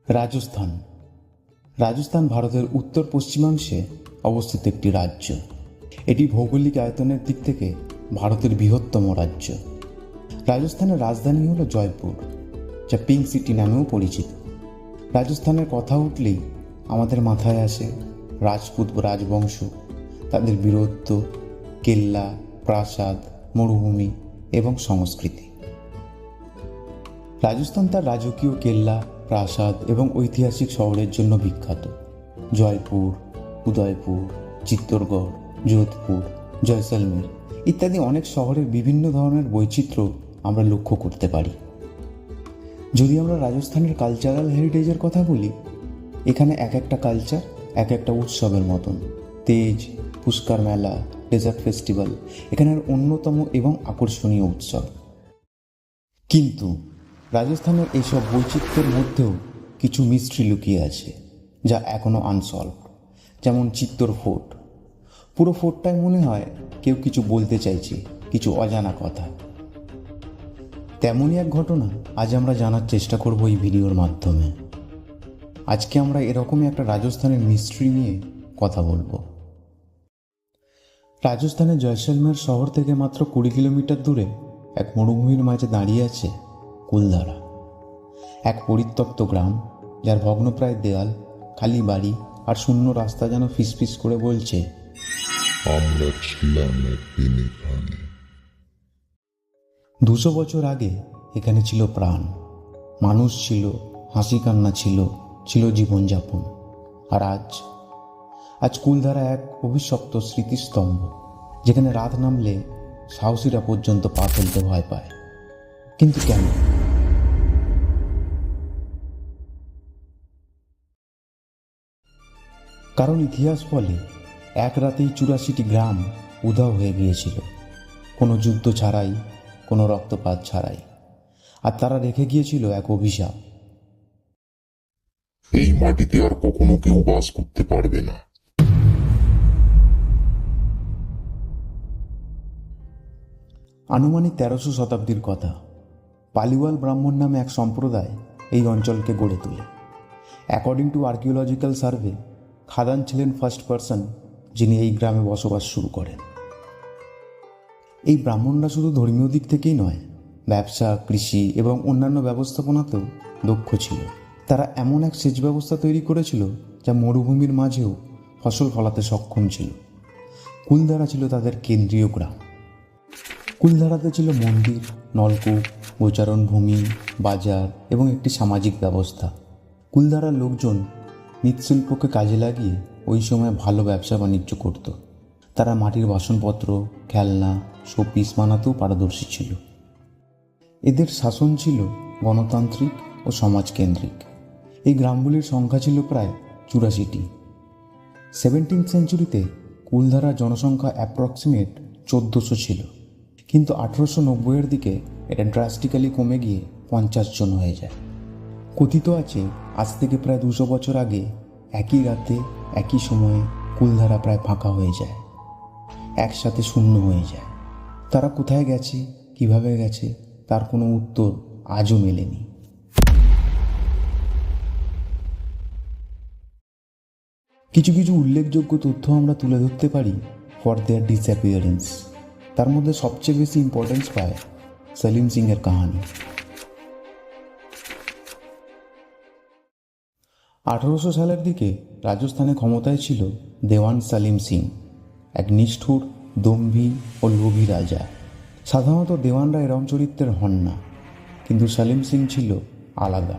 রাজস্থান। রাজস্থান ভারতের উত্তর পশ্চিমাংশে অবস্থিত একটি রাজ্য। এটি ভৌগোলিক আয়তনের দিক থেকে ভারতের বৃহত্তম রাজ্য। রাজস্থানের রাজধানী হল জয়পুর, যা পিঙ্ক সিটি নামেও পরিচিত। রাজস্থানের কথা উঠলেই আমাদের মাথায় আসে রাজপুত রাজবংশ, তাদের বীরত্ব, কেল্লা, প্রাসাদ, মরুভূমি এবং সংস্কৃতি। রাজস্থান তার রাজকীয় কেল্লা, প্রাসাদ এবং ঐতিহাসিক শহরের জন্য বিখ্যাত। জয়পুর, উদয়পুর, চিত্তরগড়, যোধপুর, জয়সলমের ইত্যাদি অনেক শহরের বিভিন্ন ধরনের বৈচিত্র্য আমরা লক্ষ্য করতে পারি। যদি আমরা রাজস্থানের কালচারাল হেরিটেজের কথা বলি, এখানে এক একটা কালচার এক একটা উৎসবের মতন। তেজ, পুষ্কার মেলা, ডেজার্ট ফেস্টিভ্যাল এখানের অন্যতম এবং আকর্ষণীয় উৎসব। কিন্তু রাজস্থানের এইসব বৈচিত্র্যের মধ্যেও কিছু মিস্ট্রি লুকিয়ে আছে, যা এখনও আনসলভড। যেমন চিত্তর ফোর্ট। পুরো ফোর্টটাই মনে হয় কেউ কিছু বলতে চাইছে, কিছু অজানা কথা। তেমনই এক ঘটনা আজ আমরা জানার চেষ্টা করব এই ভিডিওর মাধ্যমে। আজকে আমরা এরকমই একটা রাজস্থানের মিস্ট্রি নিয়ে কথা বলবো। রাজস্থানের জয়সলমের শহর থেকে মাত্র 20 কিলোমিটার দূরে এক মরুভূমির মাঝে দাঁড়িয়ে আছে কুলধারা, এক পরিত্যক্ত গ্রাম, যার ভগ্নপ্রায় দেয়াল, খালি বাড়ি আর শূন্য রাস্তা যেন ফিসফিস করে বলছে, আমরা ছিলাম একদিন এখানে। 200 বছর আগে এখানে ছিল প্রাণ, মানুষ ছিল, হাসি কান্না ছিল, ছিল জীবনযাপন। আর আজ কুলধারা এক অভিশপ্ত স্মৃতিস্তম্ভ, যেখানে রাত নামলে সাহসীরা পর্যন্ত পা ফেলতে ভয় পায়। কিন্তু কেন? কারণ ইতিহাস বলে এক রাতেই 84টি গ্রাম উধাও হয়ে গিয়েছিল, কোনো যুদ্ধ ছাড়াই, কোনো রক্তপাত ছাড়াই। আর তারা রেখে গিয়েছিল এক অভিশাপ। এই মাটিতে আর কখনো কেউ বাস করতে পারবে না। আনুমানিক 1300 শতাব্দীর কথা। পালিওয়াল ব্রাহ্মণ নামে এক সম্প্রদায় এই অঞ্চলকে গড়ে তোলে। অ্যাকর্ডিং টু আর্কিওলজিক্যাল সার্ভে, খাদান ছিলেন ফার্স্ট পারসন যিনি এই গ্রামে বসবাস শুরু করেন। এই ব্রাহ্মণরা শুধু ধর্মীয় দিক থেকেই নয়, ব্যবসা, কৃষি এবং অন্যান্য ব্যবস্থাপনাতেও দক্ষ ছিল। তারা এমন এক সেচ ব্যবস্থা তৈরি করেছিল যা মরুভূমির মাঝেও ফসল ফলাতে সক্ষম ছিল। কুলধারা ছিল তাদের কেন্দ্রীয় গ্রাম। কুলধারাতে ছিল মন্দির, নলকূপ, গোচারণ ভূমি, বাজার এবং একটি সামাজিক ব্যবস্থা। কুলধারার লোকজন মৃৎশিল্পকে কাজে লাগিয়ে ওই সময় ভালো ব্যবসা বাণিজ্য করত। তারা মাটির বাসনপত্র, খেলনা, শোপিস বানাতেও পারদর্শী ছিল। এদের শাসন ছিল গণতান্ত্রিক ও সমাজকেন্দ্রিক। এই গ্রামগুলির সংখ্যা ছিল প্রায় 84টি। 17th সেঞ্চুরিতে কুলধারার জনসংখ্যা অ্যাপ্রক্সিমেট 1400 ছিল, কিন্তু 1890-এর দিকে এটা ড্রাস্টিক্যালি কমে গিয়ে 50 জন হয়ে যায়। কথিত আছে আজ থেকে প্রায় 200 বছর আগে একই রাতে একই সময়ে কুলধারা প্রায় ফাঁকা হয়ে যায়, একসাথে শূন্য হয়ে যায়। তারা কোথায় গেছে, কিভাবে গেছে, তার কোনো উত্তর আজও মেলেনি। কিছু কিছু উল্লেখযোগ্য তথ্য আমরা তুলে ধরতে পারি ফর দেয়ার ডিসঅ্যাপিয়ারেন্স। তার মধ্যে সবচেয়ে বেশি ইম্পর্টেন্স পায় সলিম সিংয়ের কাহিনী। 1800 সালের দিকে রাজস্থানে ক্ষমতায় ছিল দেওয়ান সলিম সিং, এক নিষ্ঠুর, দম্ভী ও লোভী রাজা। সাধারণত দেওয়ানরা এরম চরিত্রের হন না, কিন্তু সলিম সিং ছিল আলাদা।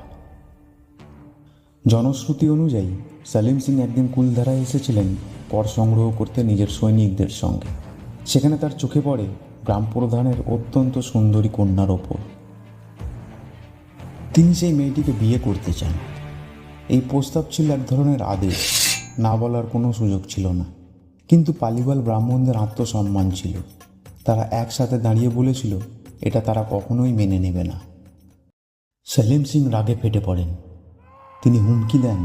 জনশ্রুতি অনুযায়ী সলিম সিং একদিন কুলধারায় এসেছিলেন কর সংগ্রহ করতে নিজের সৈনিকদের সঙ্গে। সেখানে তার চোখে পড়ে গ্রাম প্রধানের অত্যন্ত সুন্দরী কন্যার ওপর। তিনি সেই মেয়েটিকে বিয়ে করতে চান। এই প্রস্তাব ছিল এক ধরনের আদেশ, না বলার কোনো সুযোগ ছিল না। কিন্তু পালিওয়াল ব্রাহ্মণদের আত্মসম্মান ছিল। তারা একসাথে দাঁড়িয়ে বলেছিল এটা তারা কখনোই মেনে নেবে না। সলিম সিং রাগে ফেটে পড়েন। তিনি হুমকি দেন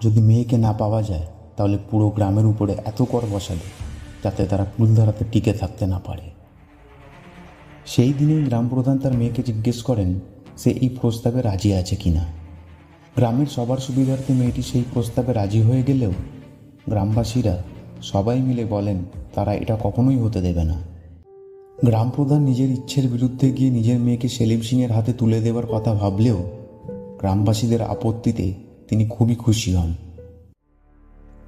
যদি মেয়েকে না পাওয়া যায় তাহলে পুরো গ্রামের উপরে এত কর বসাবে যাতে তারা কুলধারাতে টিকে থাকতে না পারে। সেই দিনেই গ্রাম প্রধান তার মেয়েকে জিজ্ঞেস করেন সে এই প্রস্তাবে রাজি আছে কিনা। গ্রামের সবার সুবিধার্থে মেয়েটি সেই প্রস্তাবে রাজি হয়ে গেলেও গ্রামবাসীরা সবাই মিলে বলেন তারা এটা কখনোই হতে দেবে না। গ্রাম প্রধান নিজের ইচ্ছের বিরুদ্ধে গিয়ে নিজের মেয়েকে সেলিম সিংয়ের হাতে তুলে দেওয়ার কথা ভাবলেও গ্রামবাসীদের আপত্তিতে তিনি খুবই খুশি হন।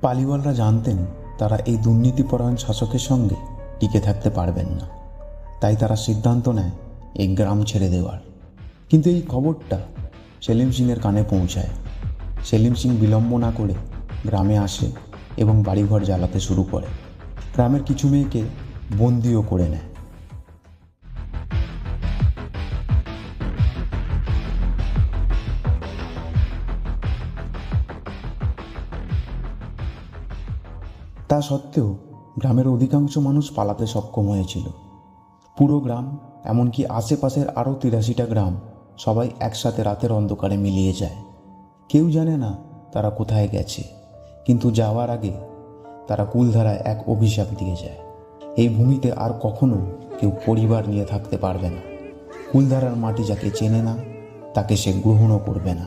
পালিওয়ালরা জানতেন তারা এই দুর্নীতিপরায়ণ শাসকের সঙ্গে টিকে থাকতে পারবেন না, তাই তারা সিদ্ধান্ত নেয় এই গ্রাম ছেড়ে দেওয়ার। কিন্তু এই খবরটা সেলিম সিংয়ের কানে পৌঁছায়। সেলিম সিং বিলম্ব না করে গ্রামে আসে এবং বাড়িঘর জ্বালাতে শুরু করে। গ্রামের কিছু মেয়েকে বন্দিও করে নেয়। তা সত্ত্বেও গ্রামের অধিকাংশ মানুষ পালাতে সক্ষম হয়েছিল। পুরো গ্রাম, এমনকি আশেপাশের আরও 83টা গ্রাম, সবাই একসাথে রাতের অন্ধকারে মিলিয়ে যায়। কেউ জানে না তারা কোথায় গেছে, কিন্তু যাওয়ার আগে তারা কুলধারায় এক অভিশাপ দিয়ে যায়। এই ভূমিতে আর কখনো কেউ পরিবার নিয়ে থাকতে পারবে না। কুলধারার মাটি যাকে চেনে না তাকে সে গ্রহণও করবে না।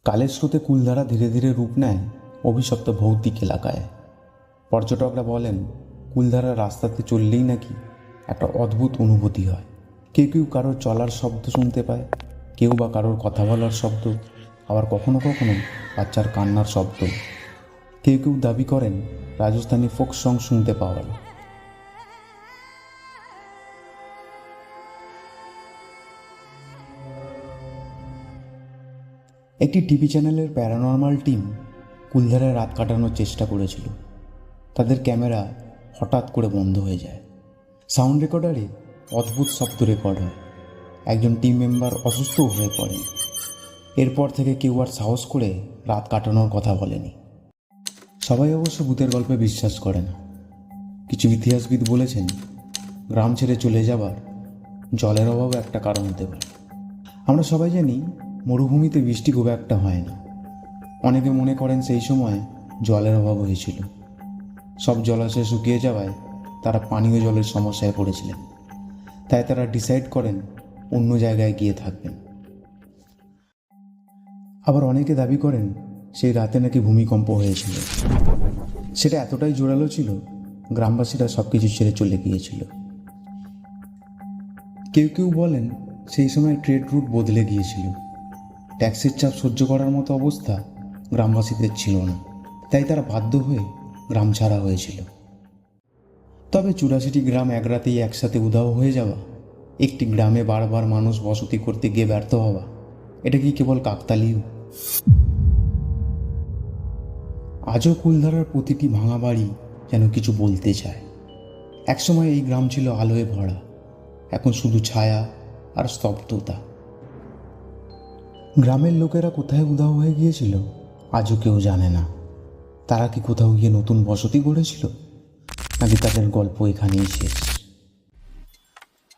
কালের স্রোতে কুলধারা ধীরে ধীরে রূপ নেয় অভিশপ্ত ভৌতিক এলাকায়। পর্যটকরা বলেন কুলধারার রাস্তাতে চললেই নাকি একটা অদ্ভুত অনুভূতি হয়। কেউ কেউ কারোর চলার শব্দ শুনতে পায়, কেউ বা কারোর কথা বলার শব্দ, আবার কখনো কখনো বাচ্চার কান্নার শব্দ। কেউ কেউ দাবি করেন রাজস্থানী ফোক সং শুনতে পাওয়ার। একটি টিভি চ্যানেলের প্যারানর্মাল টিম কুলধারায় রাত কাটানোর চেষ্টা করেছিল। তাদের ক্যামেরা হঠাৎ করে বন্ধ হয়ে যায়। সাউন্ড রেকর্ডারে অদ্ভুত শব্দ রেকর্ড হয়। একজন টিম মেম্বার অসুস্থও হয়ে পড়েন। এরপর থেকে কেউ আর সাহস করে রাত কাটানোর কথা বলেনি। সবাই অবশ্য ভূতের গল্পে বিশ্বাস করে না। কিছু ইতিহাসবিদ বলেছেন গ্রাম ছেড়ে চলে যাবার জলের অভাব একটা কারণ হতে পারে। আমরা সবাই জানি মরুভূমিতে বৃষ্টি খুব একটা হয় না। অনেকে মনে করেন সেই সময় জলের অভাব হয়েছিল। সব জলাশয় শুকিয়ে যাওয়ায় তারা পানীয় জলের সমস্যায় পড়েছিলেন। তাই তারা ডিসাইড করেন অন্য জায়গায় গিয়ে থাকবেন। আবার অনেকে দাবি করেন সেই রাতে নাকি ভূমিকম্প হয়েছিল। সেটা এতটাই জোরালো ছিল গ্রামবাসীরা সব কিছু ছেড়ে চলে গিয়েছিল। কেউ কেউ বলেন সেই সময় ট্রেড রুট বদলে গিয়েছিল। ট্যাক্সের চাপ সহ্য করার মতো অবস্থা গ্রামবাসীদের ছিল না, তাই তারা বাধ্য হয়ে গ্রাম ছাড়া হয়েছিল। তবে 84টি গ্রাম এক রাতেই একসাথে উধাও হয়ে যাওয়া, একটি গ্রামে বারবার মানুষ বসতি করতে গিয়ে ব্যর্থ হওয়া, এটা কি কেবল কাকতালীয়? আজও কুলধারার প্রতিটি ভাঙা বাড়ি যেন কিছু বলতে চায়। একসময় এই গ্রাম ছিল আলোয় ভরা, এখন শুধু ছায়া আর স্তব্ধতা। গ্রামের লোকেরা কোথায় উধাও হয়ে গিয়েছিল আজও কেউ জানে না। তারা কি কোথাও গিয়ে নতুন বসতি গড়েছিল, নাকি তাদের গল্প এখানেই শেষ?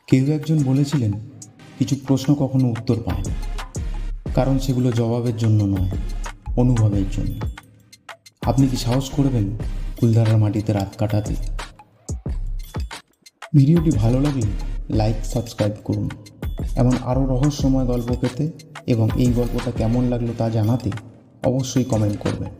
কেউ একজন বলেছিলেন কিছু প্রশ্ন কখনো উত্তর পায় না, কারণ সেগুলো জবাবের জন্য নয়, অনুভবের জন্য। আপনি কি সাহস করবেন কুলধারার মাটিতে রাত কাটাতে? ভিডিওটি ভালো লাগলে লাইক, সাবস্ক্রাইব করুন। এমন আরও রহস্যময় গল্প পেতে এবং এই গল্পটা কেমন লাগলো তা জানাতে অবশ্যই কমেন্ট করবেন।